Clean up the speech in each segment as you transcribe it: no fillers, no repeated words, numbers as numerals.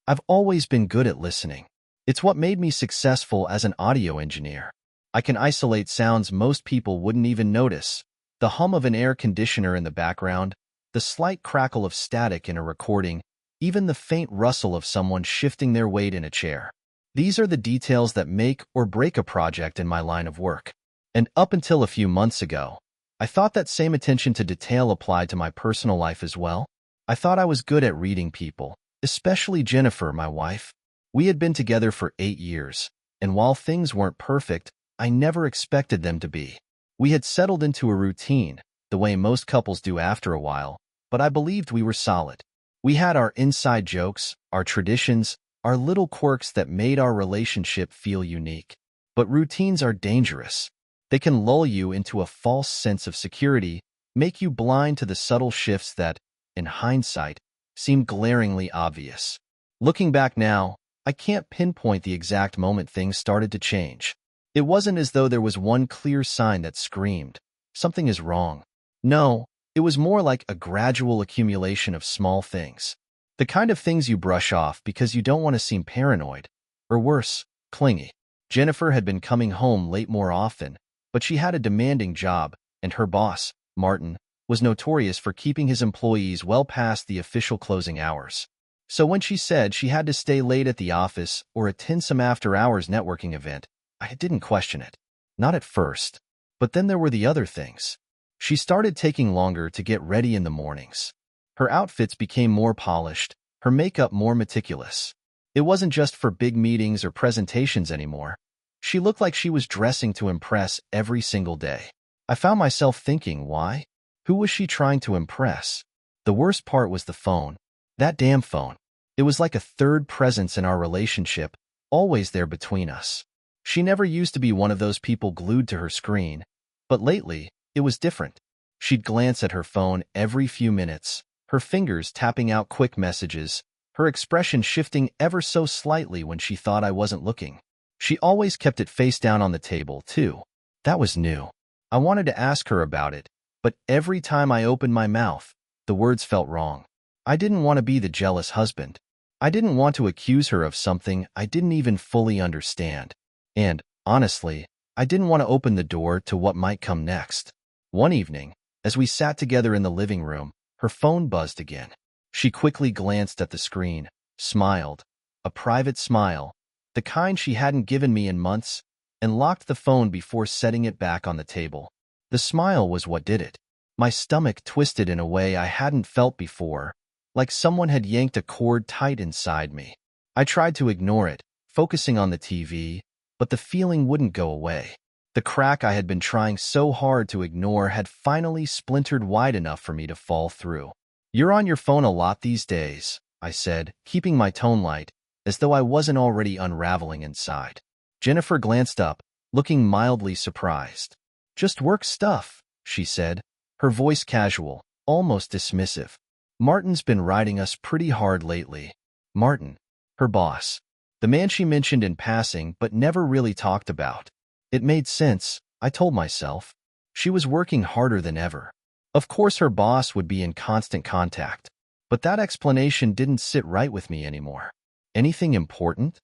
I've always been good at listening. It's what made me successful as an audio engineer. I can isolate sounds most people wouldn't even notice. The hum of an air conditioner in the background, the slight crackle of static in a recording, even the faint rustle of someone shifting their weight in a chair. These are the details that make or break a project in my line of work. And up until a few months ago, I thought that same attention to detail applied to my personal life as well. I thought I was good at reading people, especially Jennifer, my wife. We had been together for 8 years, and while things weren't perfect, I never expected them to be. We had settled into a routine, the way most couples do after a while, but I believed we were solid. We had our inside jokes, our traditions, our little quirks that made our relationship feel unique. But routines are dangerous. They can lull you into a false sense of security, make you blind to the subtle shifts that, in hindsight, seem glaringly obvious. Looking back now, I can't pinpoint the exact moment things started to change. It wasn't as though there was one clear sign that screamed, "Something is wrong." No, it was more like a gradual accumulation of small things. The kind of things you brush off because you don't want to seem paranoid, or worse, clingy. Jennifer had been coming home late more often, but she had a demanding job, and her boss, Martin, was notorious for keeping his employees well past the official closing hours. So when she said she had to stay late at the office or attend some after-hours networking event, I didn't question it. Not at first. But then there were the other things. She started taking longer to get ready in the mornings. Her outfits became more polished, her makeup more meticulous. It wasn't just for big meetings or presentations anymore. She looked like she was dressing to impress every single day. I found myself thinking, why? Who was she trying to impress? The worst part was the phone. That damn phone. It was like a third presence in our relationship, always there between us. She never used to be one of those people glued to her screen, but lately, it was different. She'd glance at her phone every few minutes, her fingers tapping out quick messages, her expression shifting ever so slightly when she thought I wasn't looking. She always kept it face down on the table, too. That was new. I wanted to ask her about it, but every time I opened my mouth, the words felt wrong. I didn't want to be the jealous husband. I didn't want to accuse her of something I didn't even fully understand. And, honestly, I didn't want to open the door to what might come next. One evening, as we sat together in the living room, her phone buzzed again. She quickly glanced at the screen, smiled, a private smile, the kind she hadn't given me in months, and locked the phone before setting it back on the table. The smile was what did it. My stomach twisted in a way I hadn't felt before, like someone had yanked a cord tight inside me. I tried to ignore it, focusing on the TV, but the feeling wouldn't go away. The crack I had been trying so hard to ignore had finally splintered wide enough for me to fall through. "You're on your phone a lot these days," I said, keeping my tone light, as though I wasn't already unraveling inside. Jennifer glanced up, looking mildly surprised. "Just work stuff," she said, her voice casual, almost dismissive. "Martin's been riding us pretty hard lately." Martin, her boss. The man she mentioned in passing but never really talked about. It made sense, I told myself. She was working harder than ever. Of course her boss would be in constant contact, but that explanation didn't sit right with me anymore. "Anything important?"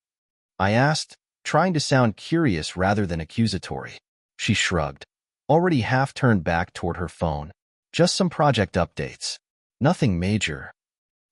I asked, trying to sound curious rather than accusatory. She shrugged, already half turned back toward her phone. "Just some project updates. Nothing major."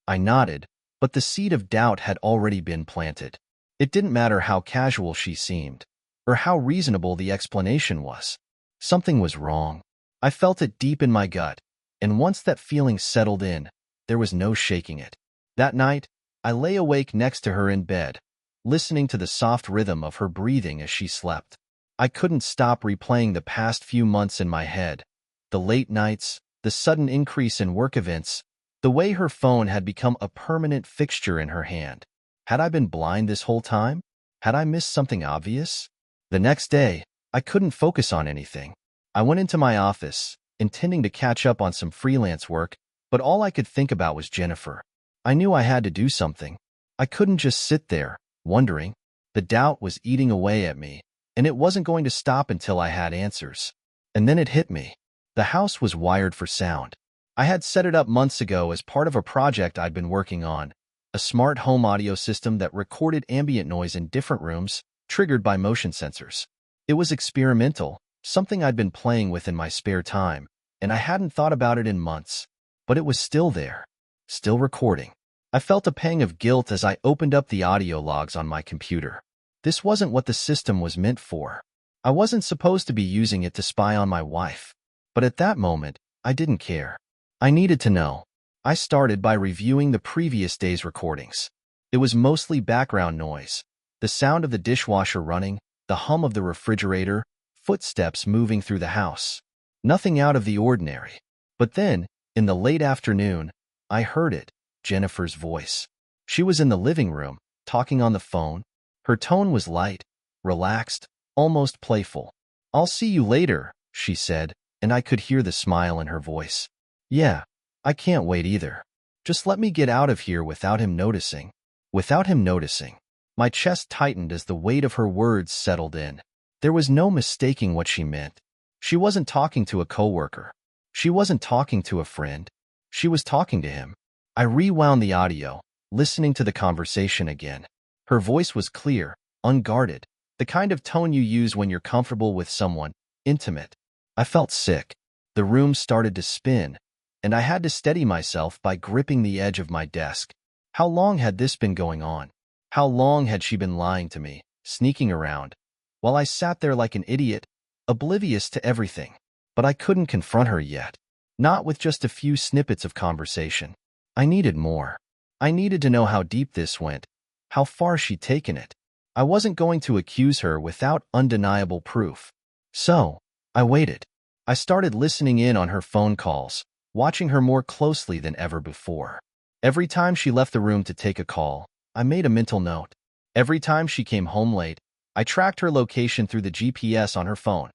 I nodded, but the seed of doubt had already been planted. It didn't matter how casual she seemed, or how reasonable the explanation was. Something was wrong. I felt it deep in my gut, and once that feeling settled in, there was no shaking it. That night, I lay awake next to her in bed, listening to the soft rhythm of her breathing as she slept. I couldn't stop replaying the past few months in my head. The late nights, the sudden increase in work events, the way her phone had become a permanent fixture in her hand. Had I been blind this whole time? Had I missed something obvious? The next day, I couldn't focus on anything. I went into my office, intending to catch up on some freelance work, but all I could think about was Jennifer. I knew I had to do something. I couldn't just sit there, wondering. The doubt was eating away at me, and it wasn't going to stop until I had answers. And then it hit me. The house was wired for sound. I had set it up months ago as part of a project I'd been working on, a a smart home audio system that recorded ambient noise in different rooms, triggered by motion sensors. It was experimental, something I'd been playing with in my spare time, and I hadn't thought about it in months. But it was still there, still recording. I felt a pang of guilt as I opened up the audio logs on my computer. This wasn't what the system was meant for. I wasn't supposed to be using it to spy on my wife. But at that moment, I didn't care. I needed to know. I started by reviewing the previous day's recordings. It was mostly background noise, the sound of the dishwasher running, the hum of the refrigerator, footsteps moving through the house. Nothing out of the ordinary. But then, in the late afternoon, I heard it, Jennifer's voice. She was in the living room, talking on the phone. Her tone was light, relaxed, almost playful. "I'll see you later," she said, and I could hear the smile in her voice. "Yeah, I can't wait either. Just let me get out of here without him noticing." Without him noticing. My chest tightened as the weight of her words settled in. There was no mistaking what she meant. She wasn't talking to a coworker. She wasn't talking to a friend. She was talking to him. I rewound the audio, listening to the conversation again. Her voice was clear, unguarded, the kind of tone you use when you're comfortable with someone, intimate. I felt sick. The room started to spin, and I had to steady myself by gripping the edge of my desk. How long had this been going on? How long had she been lying to me, sneaking around, while I sat there like an idiot, oblivious to everything? But I couldn't confront her yet. Not with just a few snippets of conversation. I needed more. I needed to know how deep this went, how far she'd taken it. I wasn't going to accuse her without undeniable proof. So, I waited. I started listening in on her phone calls, watching her more closely than ever before. Every time she left the room to take a call, I made a mental note. Every time she came home late, I tracked her location through the GPS on her phone,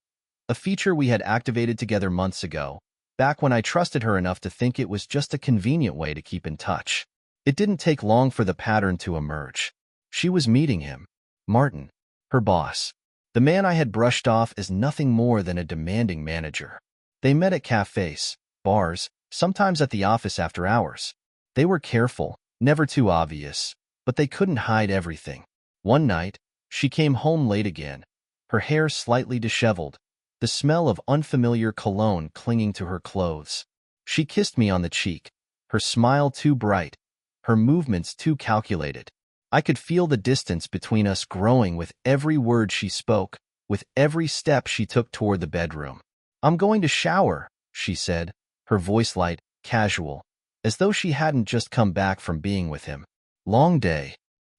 a feature we had activated together months ago, back when I trusted her enough to think it was just a convenient way to keep in touch. It didn't take long for the pattern to emerge. She was meeting him, Martin, her boss, the man I had brushed off as nothing more than a demanding manager. They met at cafes, bars, sometimes at the office after hours. They were careful, never too obvious, but they couldn't hide everything. One night, she came home late again, her hair slightly disheveled, the smell of unfamiliar cologne clinging to her clothes. She kissed me on the cheek, her smile too bright, her movements too calculated. I could feel the distance between us growing with every word she spoke, with every step she took toward the bedroom. "I'm going to shower," she said, her voice light, casual, as though she hadn't just come back from being with him. "Long day."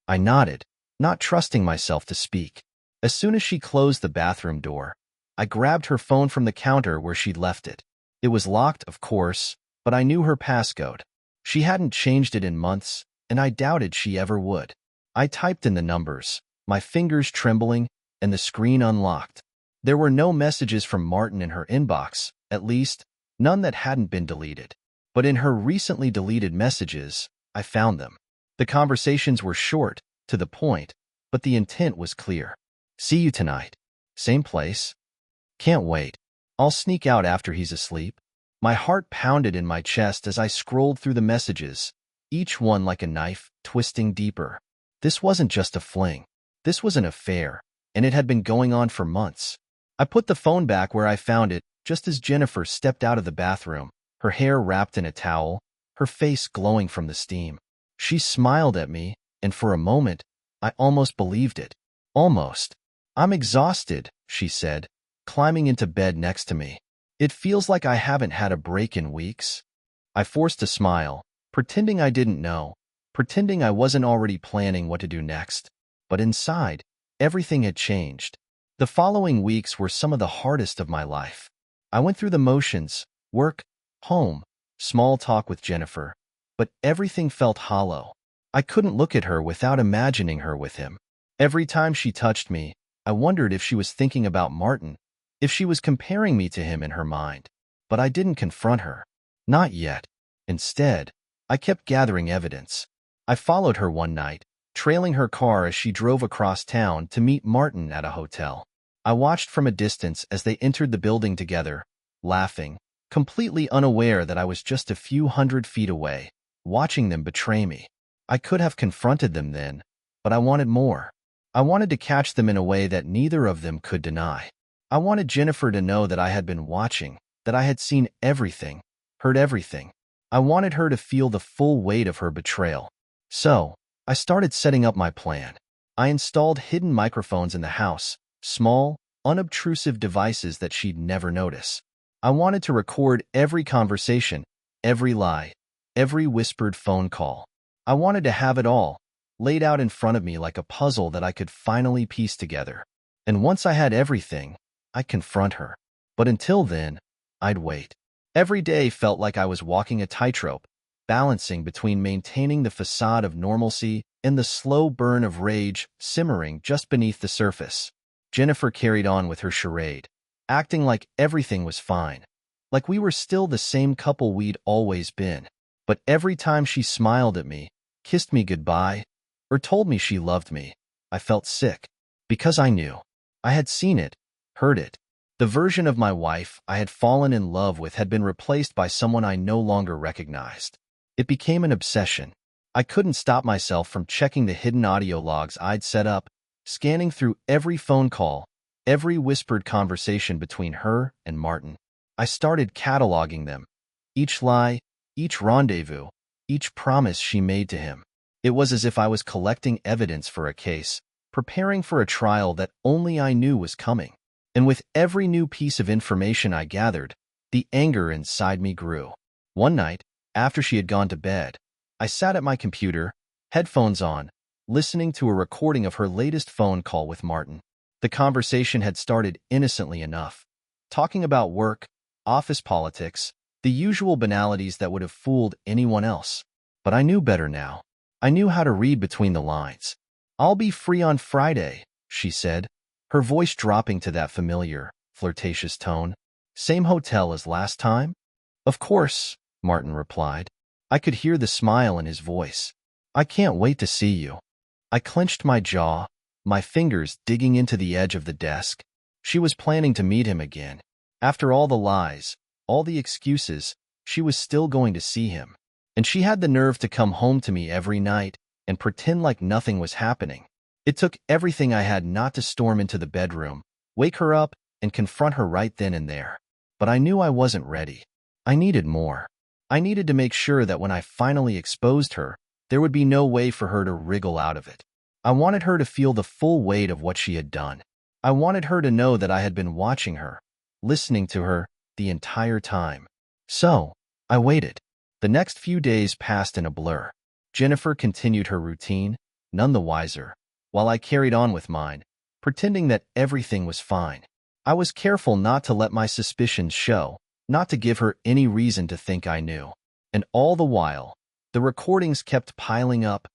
I nodded, not trusting myself to speak. As soon as she closed the bathroom door, I grabbed her phone from the counter where she'd left it. It was locked, of course, but I knew her passcode. She hadn't changed it in months, and I doubted she ever would. I typed in the numbers, my fingers trembling, and the screen unlocked. There were no messages from Martin in her inbox, at least, none that hadn't been deleted. But in her recently deleted messages, I found them. The conversations were short, to the point, but the intent was clear. "See you tonight. Same place. Can't wait. I'll sneak out after he's asleep." My heart pounded in my chest as I scrolled through the messages, each one like a knife, twisting deeper. This wasn't just a fling. This was an affair, and it had been going on for months. I put the phone back where I found it, just as Jennifer stepped out of the bathroom, her hair wrapped in a towel, her face glowing from the steam. She smiled at me, and for a moment, I almost believed it. Almost. "I'm exhausted," she said, climbing into bed next to me. "It feels like I haven't had a break in weeks." I forced a smile, pretending I didn't know, pretending I wasn't already planning what to do next. But inside, everything had changed. The following weeks were some of the hardest of my life. I went through the motions, work, home, small talk with Jennifer, but everything felt hollow. I couldn't look at her without imagining her with him. Every time she touched me, I wondered if she was thinking about Martin, if she was comparing me to him in her mind. But I didn't confront her. Not yet. Instead, I kept gathering evidence. I followed her one night, trailing her car as she drove across town to meet Martin at a hotel. I watched from a distance as they entered the building together, laughing, completely unaware that I was just a few hundred feet away, watching them betray me. I could have confronted them then, but I wanted more. I wanted to catch them in a way that neither of them could deny. I wanted Jennifer to know that I had been watching, that I had seen everything, heard everything. I wanted her to feel the full weight of her betrayal. So, I started setting up my plan. I installed hidden microphones in the house, small, unobtrusive devices that she'd never notice. I wanted to record every conversation, every lie, every whispered phone call. I wanted to have it all, laid out in front of me like a puzzle that I could finally piece together. And once I had everything, I'd confront her. But until then, I'd wait. Every day felt like I was walking a tightrope, balancing between maintaining the facade of normalcy and the slow burn of rage simmering just beneath the surface. Jennifer carried on with her charade, acting like everything was fine, like we were still the same couple we'd always been. But every time she smiled at me, kissed me goodbye, or told me she loved me, I felt sick, because I knew. I had seen it, heard it. The version of my wife I had fallen in love with had been replaced by someone I no longer recognized. It became an obsession. I couldn't stop myself from checking the hidden audio logs I'd set up, scanning through every phone call, every whispered conversation between her and Martin. I started cataloging them. Each lie, each rendezvous, each promise she made to him. It was as if I was collecting evidence for a case, preparing for a trial that only I knew was coming. And with every new piece of information I gathered, the anger inside me grew. One night, after she had gone to bed, I sat at my computer, headphones on, listening to a recording of her latest phone call with Martin. The conversation had started innocently enough, talking about work, office politics, the usual banalities that would have fooled anyone else. But I knew better now. I knew how to read between the lines. "I'll be free on Friday," she said, her voice dropping to that familiar, flirtatious tone. "Same hotel as last time?" "Of course," Martin replied. I could hear the smile in his voice. "I can't wait to see you." I clenched my jaw, my fingers digging into the edge of the desk. She was planning to meet him again. After all the lies, all the excuses, she was still going to see him. And she had the nerve to come home to me every night and pretend like nothing was happening. It took everything I had not to storm into the bedroom, wake her up, and confront her right then and there. But I knew I wasn't ready. I needed more. I needed to make sure that when I finally exposed her, there would be no way for her to wriggle out of it. I wanted her to feel the full weight of what she had done. I wanted her to know that I had been watching her, listening to her, the entire time. So, I waited. The next few days passed in a blur. Jennifer continued her routine, none the wiser, while I carried on with mine, pretending that everything was fine. I was careful not to let my suspicions show, not to give her any reason to think I knew. And all the while, the recordings kept piling up,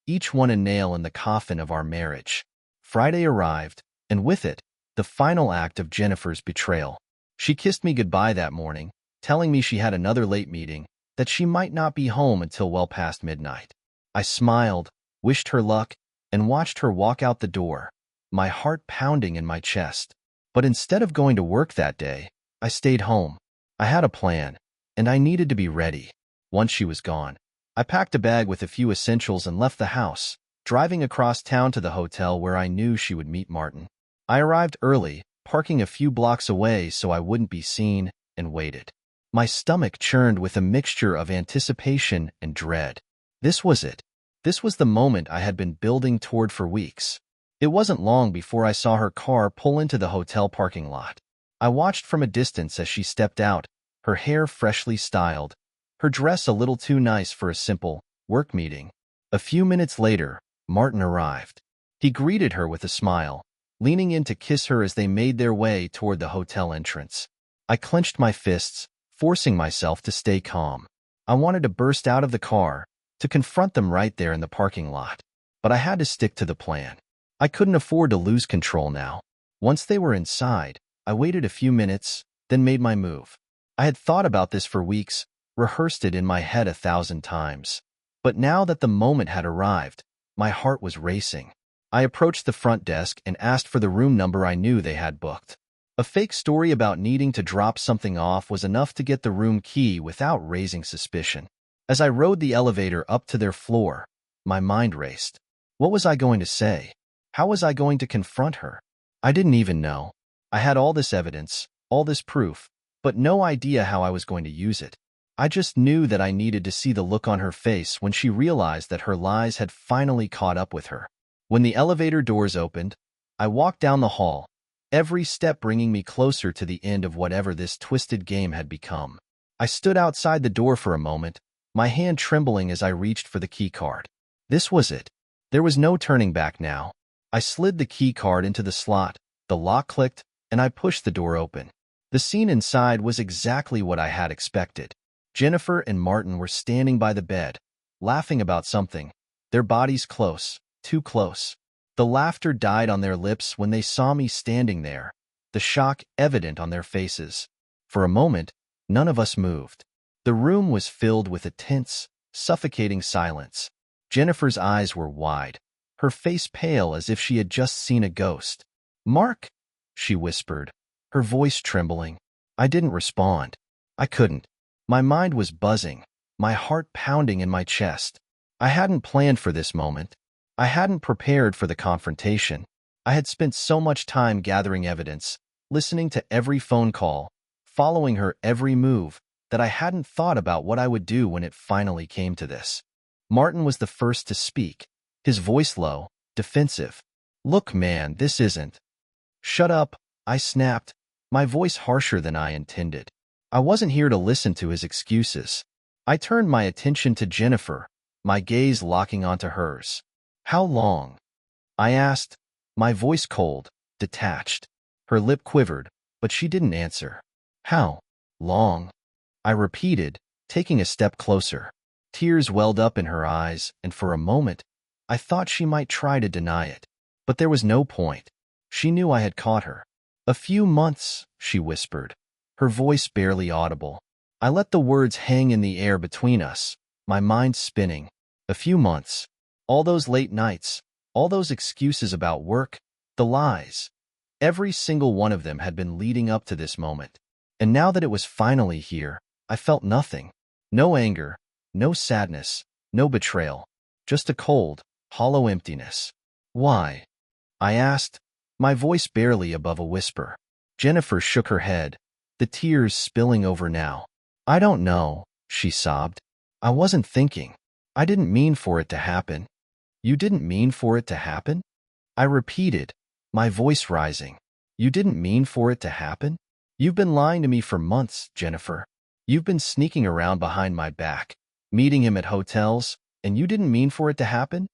each one a nail in the coffin of our marriage. Friday arrived, and with it, the final act of Jennifer's betrayal. She kissed me goodbye that morning, telling me she had another late meeting, that she might not be home until well past midnight. I smiled, wished her luck, and watched her walk out the door, my heart pounding in my chest. But instead of going to work that day, I stayed home. I had a plan, and I needed to be ready. Once she was gone, I packed a bag with a few essentials and left the house, driving across town to the hotel where I knew she would meet Martin. I arrived early, parking a few blocks away so I wouldn't be seen, and waited. My stomach churned with a mixture of anticipation and dread. This was it. This was the moment I had been building toward for weeks. It wasn't long before I saw her car pull into the hotel parking lot. I watched from a distance as she stepped out, her hair freshly styled, her dress a little too nice for a simple work meeting. A few minutes later, Martin arrived. He greeted her with a smile, leaning in to kiss her as they made their way toward the hotel entrance. I clenched my fists, forcing myself to stay calm. I wanted to burst out of the car, to confront them right there in the parking lot. But I had to stick to the plan. I couldn't afford to lose control now. Once they were inside, I waited a few minutes, then made my move. I had thought about this for weeks, rehearsed it in my head 1,000 times. But now that the moment had arrived, my heart was racing. I approached the front desk and asked for the room number I knew they had booked. A fake story about needing to drop something off was enough to get the room key without raising suspicion. As I rode the elevator up to their floor, My mind raced. What was I going to say? How was I going to confront her? I didn't even know. I had all this evidence, all this proof, but no idea how I was going to use it. I just knew that I needed to see the look on her face when she realized that her lies had finally caught up with her. When the elevator doors opened, I walked down the hall, every step bringing me closer to the end of whatever this twisted game had become. I stood outside the door for a moment, my hand trembling as I reached for the key card. This was it. There was no turning back now. I slid the key card into the slot, the lock clicked, and I pushed the door open. The scene inside was exactly what I had expected. Jennifer and Martin were standing by the bed, laughing about something, their bodies close, too close. The laughter died on their lips when they saw me standing there, the shock evident on their faces. For a moment, none of us moved. The room was filled with a tense, suffocating silence. Jennifer's eyes were wide, her face pale as if she had just seen a ghost. "Mark," she whispered, her voice trembling. I didn't respond. I couldn't. My mind was buzzing, my heart pounding in my chest. I hadn't planned for this moment. I hadn't prepared for the confrontation. I had spent so much time gathering evidence, listening to every phone call, following her every move, that I hadn't thought about what I would do when it finally came to this. Martin was the first to speak, his voice low, defensive. "Look, man, this isn't." "Shut up," I snapped, my voice harsher than I intended. I wasn't here to listen to his excuses. I turned my attention to Jennifer, my gaze locking onto hers. "How long?" I asked, my voice cold, detached. Her lip quivered, but she didn't answer. "How long?" I repeated, taking a step closer. Tears welled up in her eyes, and for a moment, I thought she might try to deny it. But there was no point. She knew I had caught her. "A few months," she whispered, her voice barely audible. I let the words hang in the air between us, my mind spinning. A few months. All those late nights, all those excuses about work, the lies. Every single one of them had been leading up to this moment. And now that it was finally here, I felt nothing. No anger, no sadness, no betrayal. Just a cold, hollow emptiness. "Why?" I asked, my voice barely above a whisper. Jennifer shook her head, the tears spilling over now. "I don't know," she sobbed. "I wasn't thinking. I didn't mean for it to happen." "You didn't mean for it to happen?" I repeated, my voice rising. "You didn't mean for it to happen? You've been lying to me for months, Jennifer. You've been sneaking around behind my back, meeting him at hotels, and you didn't mean for it to happen?"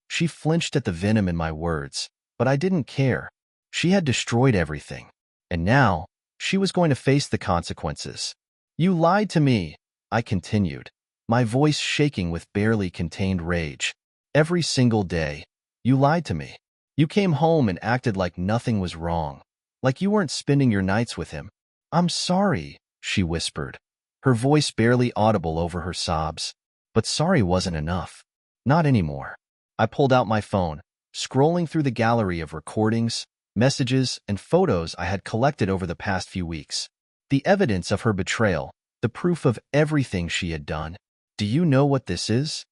She flinched at the venom in my words, but I didn't care. She had destroyed everything, and now she was going to face the consequences. "You lied to me," I continued, my voice shaking with barely contained rage. "Every single day, you lied to me. You came home and acted like nothing was wrong, like you weren't spending your nights with him." "I'm sorry," she whispered, her voice barely audible over her sobs. But sorry wasn't enough. Not anymore. I pulled out my phone, scrolling through the gallery of recordings, messages, and photos I had collected over the past few weeks. The evidence of her betrayal, the proof of everything she had done. "Do you know what this is?"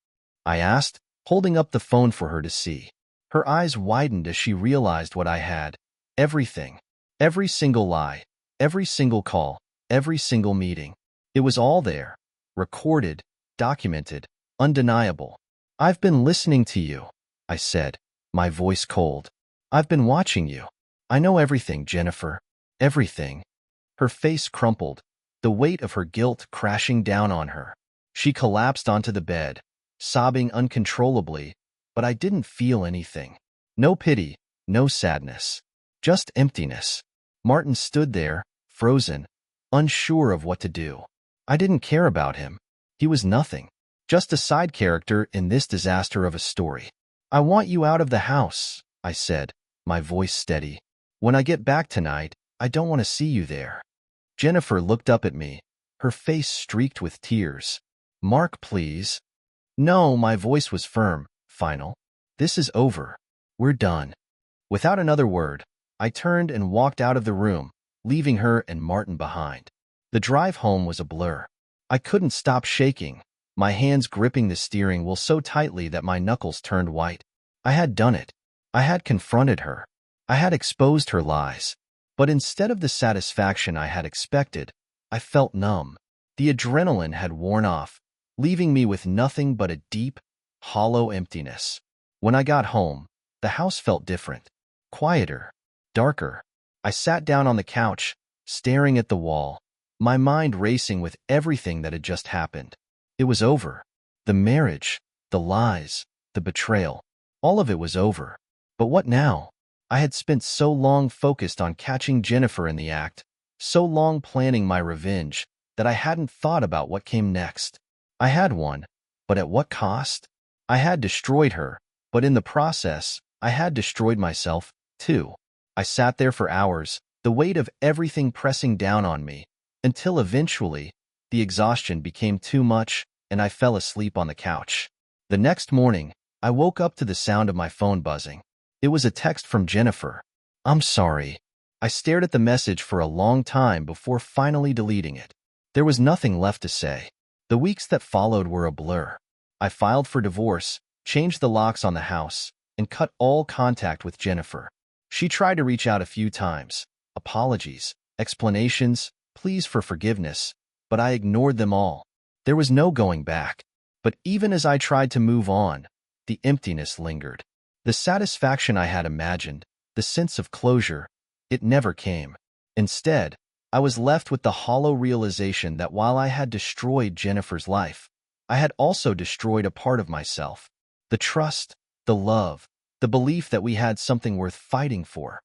I asked, holding up the phone for her to see. Her eyes widened as she realized what I had. Everything. Every single lie. Every single call. Every single meeting. It was all there. Recorded. Documented. Undeniable. "I've been listening to you," I said, my voice cold. "I've been watching you. I know everything, Jennifer. Everything." Her face crumpled, the weight of her guilt crashing down on her. She collapsed onto the bed, sobbing uncontrollably, but I didn't feel anything. No pity, no sadness. Just emptiness. Martin stood there, frozen, unsure of what to do. I didn't care about him. He was nothing. Just a side character in this disaster of a story. "I want you out of the house," I said, my voice steady. "When I get back tonight, I don't want to see you there." Jennifer looked up at me, her face streaked with tears. "Mark, please." "No," my voice was firm, final. "This is over. We're done." Without another word, I turned and walked out of the room, leaving her and Martin behind. The drive home was a blur. I couldn't stop shaking, my hands gripping the steering wheel so tightly that my knuckles turned white. I had done it. I had confronted her. I had exposed her lies. But instead of the satisfaction I had expected, I felt numb. The adrenaline had worn off, leaving me with nothing but a deep, hollow emptiness. When I got home, the house felt different, quieter, darker. I sat down on the couch, staring at the wall, my mind racing with everything that had just happened. It was over. The marriage, the lies, the betrayal, all of it was over. But what now? I had spent so long focused on catching Jennifer in the act, so long planning my revenge, that I hadn't thought about what came next. I had won, but at what cost? I had destroyed her, but in the process, I had destroyed myself, too. I sat there for hours, the weight of everything pressing down on me, until eventually, the exhaustion became too much, and I fell asleep on the couch. The next morning, I woke up to the sound of my phone buzzing. It was a text from Jennifer. "I'm sorry." I stared at the message for a long time before finally deleting it. There was nothing left to say. The weeks that followed were a blur. I filed for divorce, changed the locks on the house, and cut all contact with Jennifer. She tried to reach out a few times. Apologies, explanations, pleas for forgiveness, but I ignored them all. There was no going back. But even as I tried to move on, the emptiness lingered. The satisfaction I had imagined, the sense of closure, it never came. Instead, I was left with the hollow realization that while I had destroyed Jennifer's life, I had also destroyed a part of myself. The trust, the love, the belief that we had something worth fighting for.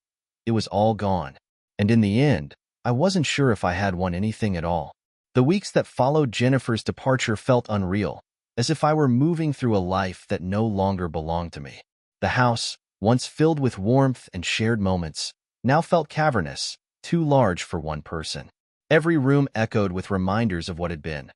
It was all gone. And in the end, I wasn't sure if I had won anything at all. The weeks that followed Jennifer's departure felt unreal, as if I were moving through a life that no longer belonged to me. The house, once filled with warmth and shared moments, now felt cavernous, too large for one person. Every room echoed with reminders of what had been.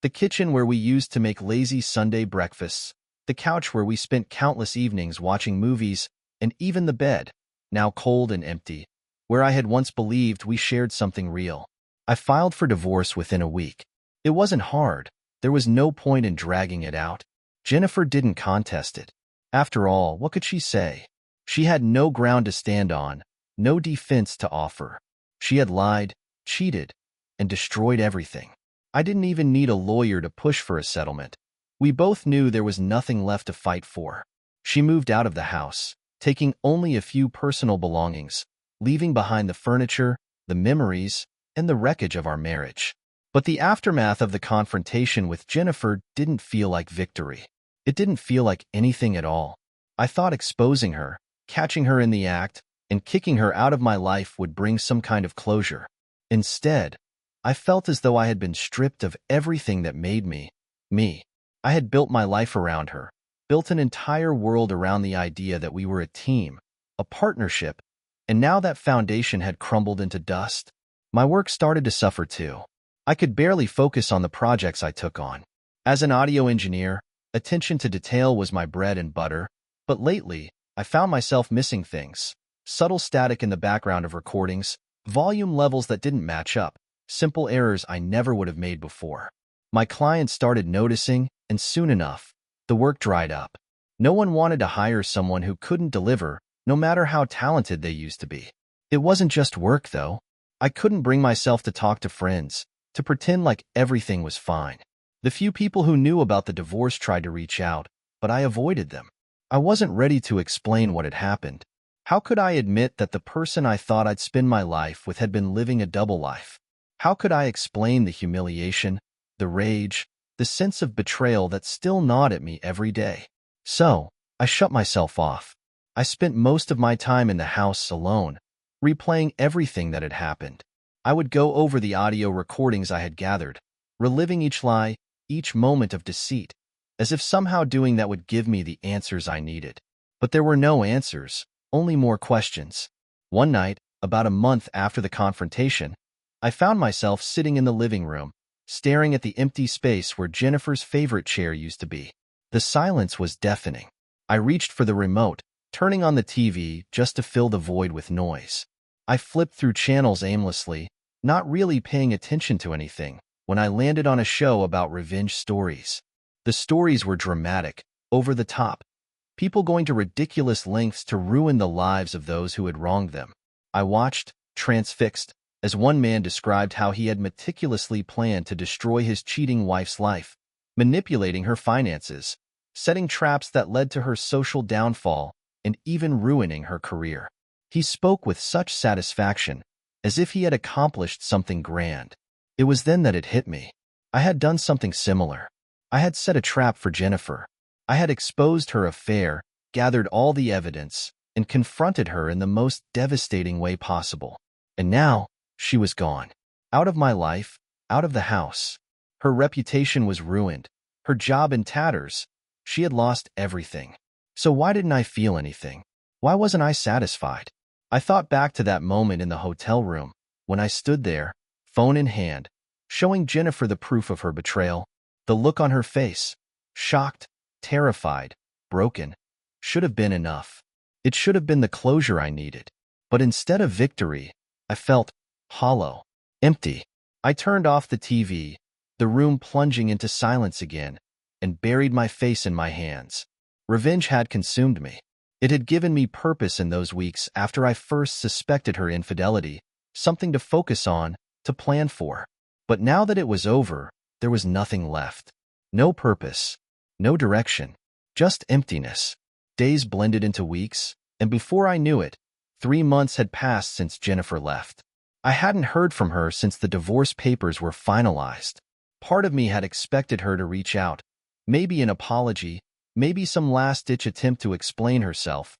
The kitchen where we used to make lazy Sunday breakfasts, the couch where we spent countless evenings watching movies, and even the bed, now cold and empty, where I had once believed we shared something real. I filed for divorce within a week. It wasn't hard. There was no point in dragging it out. Jennifer didn't contest it. After all, what could she say? She had no ground to stand on, no defense to offer. She had lied, cheated, and destroyed everything. I didn't even need a lawyer to push for a settlement. We both knew there was nothing left to fight for. She moved out of the house, taking only a few personal belongings, leaving behind the furniture, the memories, and the wreckage of our marriage. But the aftermath of the confrontation with Jennifer didn't feel like victory. It didn't feel like anything at all. I thought exposing her, catching her in the act, and kicking her out of my life would bring some kind of closure. Instead, I felt as though I had been stripped of everything that made me, me. I had built my life around her, built an entire world around the idea that we were a team, a partnership, and now that foundation had crumbled into dust. My work started to suffer too. I could barely focus on the projects I took on. As an audio engineer, attention to detail was my bread and butter, but lately, I found myself missing things. Subtle static in the background of recordings, volume levels that didn't match up, simple errors I never would have made before. My clients started noticing, and soon enough, the work dried up. No one wanted to hire someone who couldn't deliver, no matter how talented they used to be. It wasn't just work, though. I couldn't bring myself to talk to friends, to pretend like everything was fine. The few people who knew about the divorce tried to reach out, but I avoided them. I wasn't ready to explain what had happened. How could I admit that the person I thought I'd spend my life with had been living a double life? How could I explain the humiliation, the rage, the sense of betrayal that still gnawed at me every day? So, I shut myself off. I spent most of my time in the house alone, replaying everything that had happened. I would go over the audio recordings I had gathered, reliving each lie, each moment of deceit, as if somehow doing that would give me the answers I needed. But there were no answers, only more questions. One night, about a month after the confrontation, I found myself sitting in the living room, staring at the empty space where Jennifer's favorite chair used to be. The silence was deafening. I reached for the remote, turning on the TV just to fill the void with noise. I flipped through channels aimlessly, not really paying attention to anything, when I landed on a show about revenge stories. The stories were dramatic, over the top, people going to ridiculous lengths to ruin the lives of those who had wronged them. I watched, transfixed, as one man described how he had meticulously planned to destroy his cheating wife's life, manipulating her finances, setting traps that led to her social downfall, and even ruining her career. He spoke with such satisfaction, as if he had accomplished something grand. It was then that it hit me. I had done something similar. I had set a trap for Jennifer. I had exposed her affair, gathered all the evidence, and confronted her in the most devastating way possible. And now, she was gone. Out of my life, out of the house. Her reputation was ruined, her job in tatters. She had lost everything. So why didn't I feel anything? Why wasn't I satisfied? I thought back to that moment in the hotel room, when I stood there, phone in hand, showing Jennifer the proof of her betrayal. The look on her face, shocked, terrified, broken, should have been enough. It should have been the closure I needed. But instead of victory, I felt hollow, empty. I turned off the TV, the room plunging into silence again, and buried my face in my hands. Revenge had consumed me. It had given me purpose in those weeks after I first suspected her infidelity, something to focus on, to plan for. But now that it was over, there was nothing left. No purpose, no direction, just emptiness. Days blended into weeks, and before I knew it, 3 months had passed since Jennifer left. I hadn't heard from her since the divorce papers were finalized. Part of me had expected her to reach out, maybe an apology, maybe some last-ditch attempt to explain herself,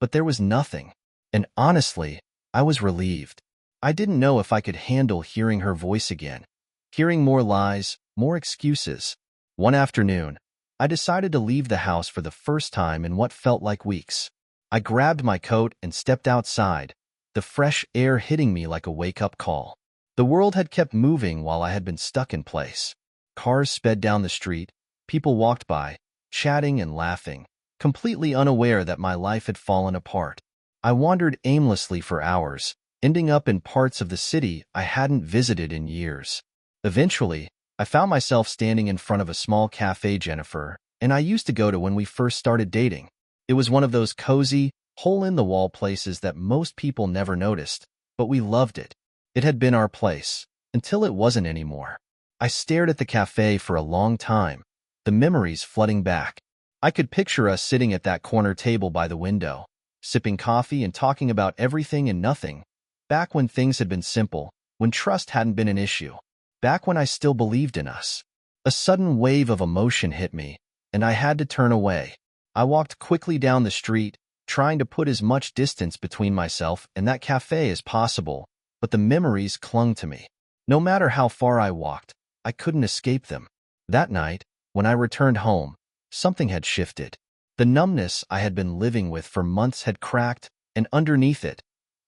but there was nothing. And honestly, I was relieved. I didn't know if I could handle hearing her voice again, hearing more lies, more excuses. One afternoon, I decided to leave the house for the first time in what felt like weeks. I grabbed my coat and stepped outside, the fresh air hitting me like a wake-up call. The world had kept moving while I had been stuck in place. Cars sped down the street, people walked by, chatting and laughing, completely unaware that my life had fallen apart. I wandered aimlessly for hours, ending up in parts of the city I hadn't visited in years. Eventually, I found myself standing in front of a small cafe Jennifer and I used to go to when we first started dating. It was one of those cozy, hole-in-the-wall places that most people never noticed, but we loved it. It had been our place, until it wasn't anymore. I stared at the cafe for a long time, the memories flooding back. I could picture us sitting at that corner table by the window, sipping coffee and talking about everything and nothing, back when things had been simple, when trust hadn't been an issue, back when I still believed in us. A sudden wave of emotion hit me, and I had to turn away. I walked quickly down the street, trying to put as much distance between myself and that cafe as possible, but the memories clung to me. No matter how far I walked, I couldn't escape them. That night, when I returned home, something had shifted. The numbness I had been living with for months had cracked, and underneath it,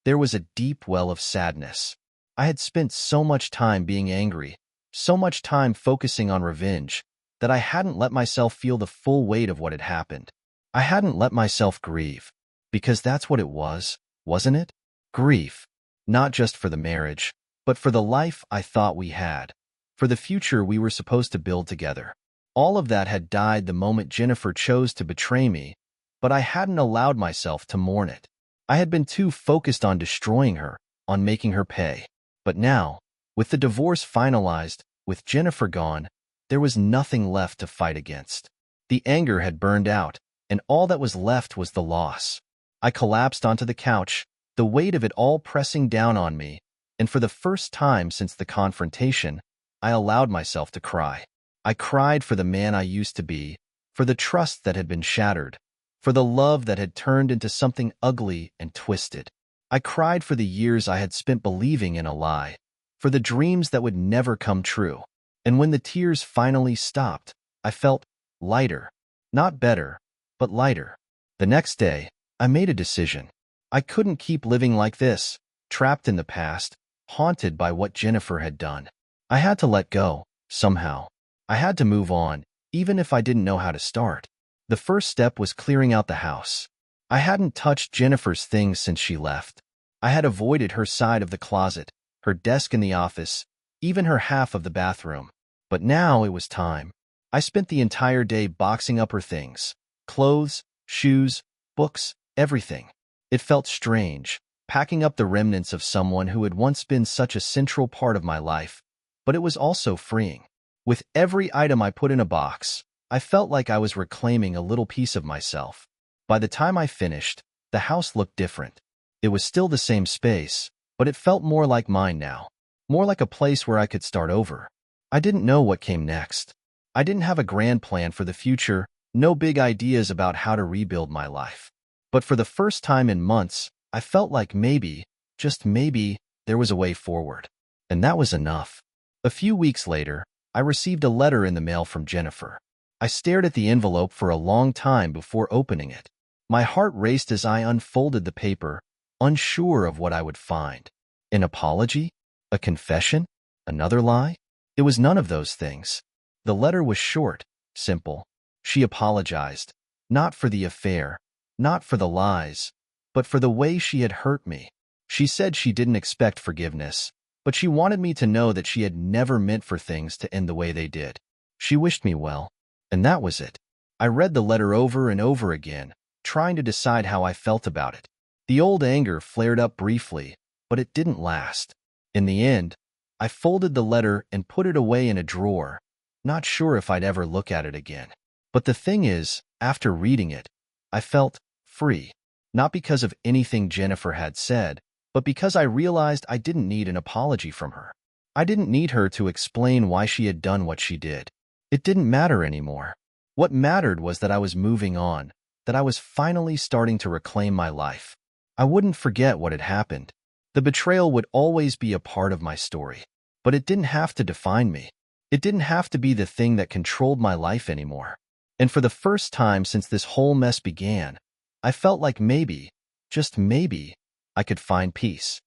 there was a deep well of sadness. I had spent so much time being angry, so much time focusing on revenge, that I hadn't let myself feel the full weight of what had happened. I hadn't let myself grieve, because that's what it was, wasn't it? Grief. Not just for the marriage, but for the life I thought we had, for the future we were supposed to build together. All of that had died the moment Jennifer chose to betray me, but I hadn't allowed myself to mourn it. I had been too focused on destroying her, on making her pay. But now, with the divorce finalized, with Jennifer gone, there was nothing left to fight against. The anger had burned out, and all that was left was the loss. I collapsed onto the couch, the weight of it all pressing down on me, and for the first time since the confrontation, I allowed myself to cry. I cried for the man I used to be, for the trust that had been shattered, for the love that had turned into something ugly and twisted. I cried for the years I had spent believing in a lie, for the dreams that would never come true. And when the tears finally stopped, I felt lighter. Not better, but lighter. The next day, I made a decision. I couldn't keep living like this, trapped in the past, haunted by what Jennifer had done. I had to let go, somehow. I had to move on, even if I didn't know how to start. The first step was clearing out the house. I hadn't touched Jennifer's things since she left. I had avoided her side of the closet, her desk in the office, even her half of the bathroom. But now it was time. I spent the entire day boxing up her things. Clothes, shoes, books, everything. It felt strange, packing up the remnants of someone who had once been such a central part of my life, but it was also freeing. With every item I put in a box, I felt like I was reclaiming a little piece of myself. By the time I finished, the house looked different. It was still the same space, but it felt more like mine now. More like a place where I could start over. I didn't know what came next. I didn't have a grand plan for the future, no big ideas about how to rebuild my life. But for the first time in months, I felt like maybe, just maybe, there was a way forward. And that was enough. A few weeks later, I received a letter in the mail from Jennifer. I stared at the envelope for a long time before opening it. My heart raced as I unfolded the paper, unsure of what I would find. An apology? A confession? Another lie? It was none of those things. The letter was short, simple. She apologized, not for the affair, not for the lies, but for the way she had hurt me. She said she didn't expect forgiveness, but she wanted me to know that she had never meant for things to end the way they did. She wished me well, and that was it. I read the letter over and over again, trying to decide how I felt about it. The old anger flared up briefly, but it didn't last. In the end, I folded the letter and put it away in a drawer, not sure if I'd ever look at it again. But the thing is, after reading it, I felt free. Not because of anything Jennifer had said, but because I realized I didn't need an apology from her. I didn't need her to explain why she had done what she did. It didn't matter anymore. What mattered was that I was moving on, that I was finally starting to reclaim my life. I wouldn't forget what had happened. The betrayal would always be a part of my story, but it didn't have to define me. It didn't have to be the thing that controlled my life anymore. And for the first time since this whole mess began, I felt like maybe, just maybe, I could find peace.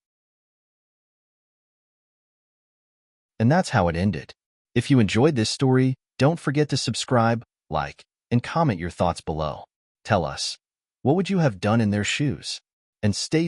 And that's how it ended. If you enjoyed this story, don't forget to subscribe, like, and comment your thoughts below. Tell us, what would you have done in their shoes? And stay